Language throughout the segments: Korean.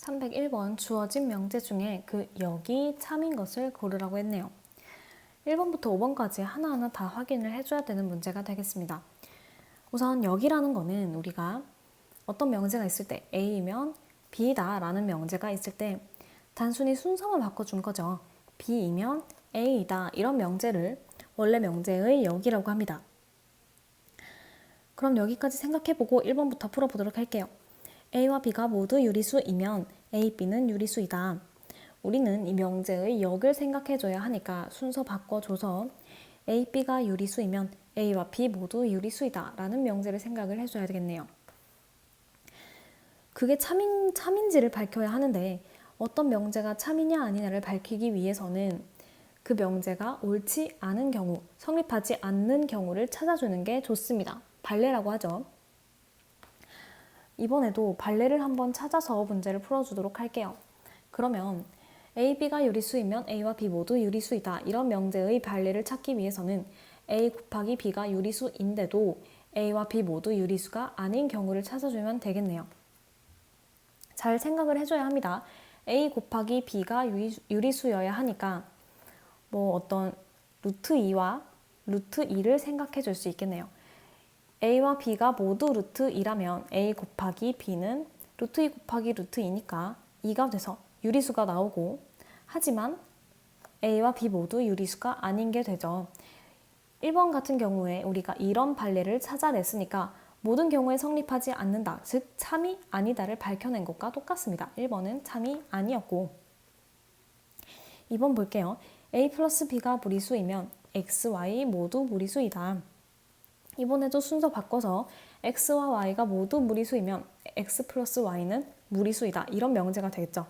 301번 주어진 명제 중에 그 역이 참인 것을 고르라고 했네요. 1번부터 5번까지 하나하나 다 확인을 해줘야 되는 문제가 되겠습니다. 우선 역이라는 거는 우리가 어떤 명제가 있을 때 A이면 B다 라는 명제가 있을 때 단순히 순서만 바꿔준 거죠. B이면 A이다 이런 명제를 원래 명제의 역이라고 합니다. 그럼 여기까지 생각해보고 1번부터 풀어보도록 할게요. A와 B가 모두 유리수이면 A, B는 유리수이다. 우리는 이 명제의 역을 생각해줘야 하니까 순서 바꿔줘서 A, B가 유리수이면 A와 B 모두 유리수이다 라는 명제를 생각을 해줘야 되겠네요. 그게 참인지를 밝혀야 하는데 어떤 명제가 참이냐 아니냐를 밝히기 위해서는 그 명제가 옳지 않은 경우, 성립하지 않는 경우를 찾아주는 게 좋습니다. 발레라고 하죠. 이번에도 발레를 한번 찾아서 문제를 풀어주도록 할게요. 그러면 A, B가 유리수이면 A와 B 모두 유리수이다. 이런 명제의 발레를 찾기 위해서는 A 곱하기 B가 유리수인데도 A와 B 모두 유리수가 아닌 경우를 찾아주면 되겠네요. 잘 생각을 해줘야 합니다. A 곱하기 B가 유리수여야 하니까 어떤 루트 2와 루트 2를 생각해 줄 수 있겠네요. A와 B가 모두 루트 2라면 A 곱하기 B는 루트 2 곱하기 루트 2니까 2가 돼서 유리수가 나오고, 하지만 A와 B 모두 유리수가 아닌 게 되죠. 1번 같은 경우에 우리가 이런 발레를 찾아냈으니까 모든 경우에 성립하지 않는다, 즉 참이 아니다를 밝혀낸 것과 똑같습니다. 1번은 참이 아니었고, 2번 볼게요. A 플러스 B가 무리수이면 X, Y 모두 무리수이다. 이번에도 순서 바꿔서 X와 Y가 모두 무리수이면 X 플러스 Y는 무리수이다. 이런 명제가 되겠죠.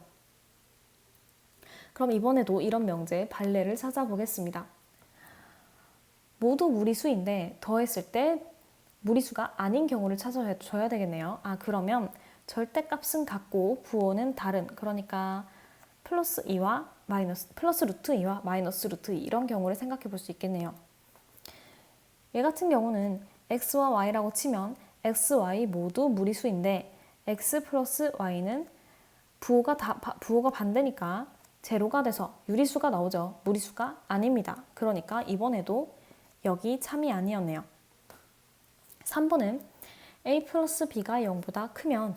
그럼 이번에도 이런 명제의 발레를 찾아보겠습니다. 모두 무리수인데 더했을 때 무리수가 아닌 경우를 찾아줘야 되겠네요. 그러면 절대값은 같고 부호는 다른, 그러니까 플러스 루트 2와 마이너스 루트 2 이런 경우를 생각해 볼 수 있겠네요. 얘 같은 경우는 x와 y라고 치면 x, y 모두 무리수인데 x 플러스 y는 부호가 반대니까 제로가 돼서 유리수가 나오죠. 무리수가 아닙니다. 그러니까 이번에도 여기 참이 아니었네요. 3번은 a 플러스 b가 0보다 크면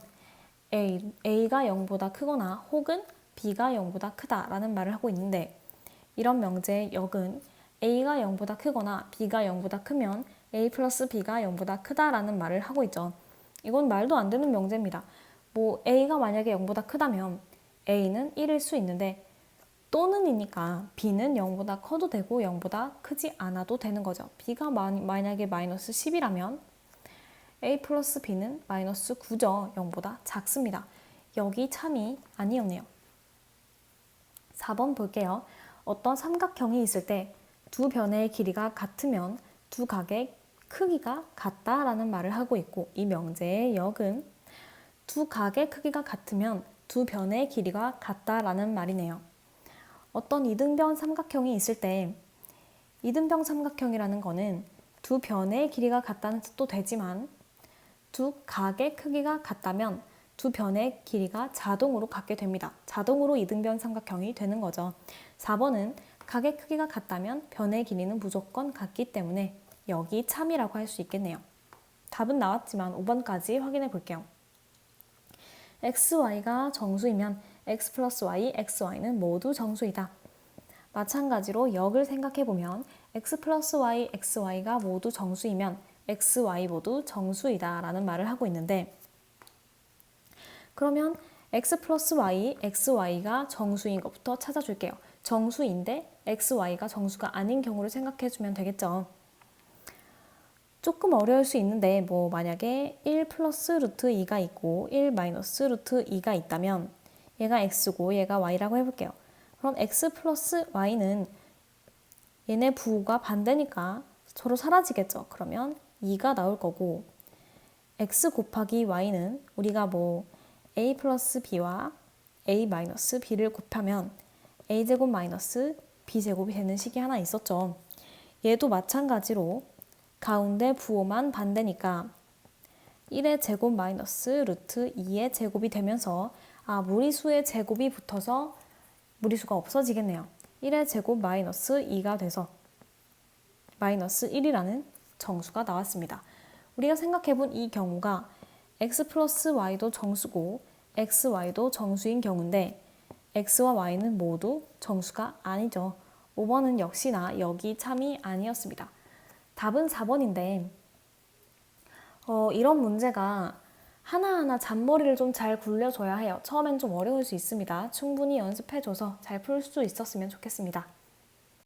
a가 0보다 크거나 혹은 b가 0보다 크다라는 말을 하고 있는데, 이런 명제의 역은 a가 0보다 크거나 b가 0보다 크면 a 플러스 b가 0보다 크다라는 말을 하고 있죠. 이건 말도 안 되는 명제입니다. a가 만약에 0보다 크다면 a는 1일 수 있는데 또는이니까 b는 0보다 커도 되고 0보다 크지 않아도 되는 거죠. b가 만약에 마이너스 10이라면 a 플러스 b는 마이너스 9죠. 0보다 작습니다. 여기 참이 아니었네요. 4번 볼게요. 어떤 삼각형이 있을 때 두 변의 길이가 같으면 두 각의 크기가 같다라는 말을 하고 있고, 이 명제의 역은 두 각의 크기가 같으면 두 변의 길이가 같다라는 말이네요. 어떤 이등변 삼각형이 있을 때 이등변 삼각형이라는 거는 두 변의 길이가 같다는 뜻도 되지만 두 각의 크기가 같다면 두 변의 길이가 자동으로 같게 됩니다. 자동으로 이등변 삼각형이 되는 거죠. 4번은 각의 크기가 같다면 변의 길이는 무조건 같기 때문에 여기 참이라고 할 수 있겠네요. 답은 나왔지만 5번까지 확인해 볼게요. x, y가 정수이면 x 플러스 y, x, y는 모두 정수이다. 마찬가지로 역을 생각해 보면 x 플러스 y, x, y가 모두 정수이면 x, y 모두 정수이다 라는 말을 하고 있는데, 그러면 x 플러스 y, x, y가 정수인 것부터 찾아줄게요. 정수인데 x, y가 정수가 아닌 경우를 생각해주면 되겠죠. 조금 어려울 수 있는데 만약에 1 플러스 루트 2가 있고 1 마이너스 루트 2가 있다면 얘가 x고 얘가 y라고 해볼게요. 그럼 x 플러스 y는 얘네 부호가 반대니까 서로 사라지겠죠. 그러면 2가 나올 거고, x 곱하기 y는 우리가 a 플러스 b와 a 마이너스 b를 곱하면 a제곱 마이너스 b제곱이 되는 식이 하나 있었죠. 얘도 마찬가지로 가운데 부호만 반대니까 1의 제곱 마이너스 루트 2의 제곱이 되면서 무리수의 제곱이 붙어서 무리수가 없어지겠네요. 1의 제곱 마이너스 2가 돼서 마이너스 1이라는 정수가 나왔습니다. 우리가 생각해본 이 경우가 x 플러스 y도 정수고 xy도 정수인 경우인데 x와 y는 모두 정수가 아니죠. 5번은 역시나 여기 참이 아니었습니다. 답은 4번인데 이런 문제가 하나하나 잔머리를 좀 잘 굴려줘야 해요. 처음엔 좀 어려울 수 있습니다. 충분히 연습해줘서 잘 풀 수 있었으면 좋겠습니다.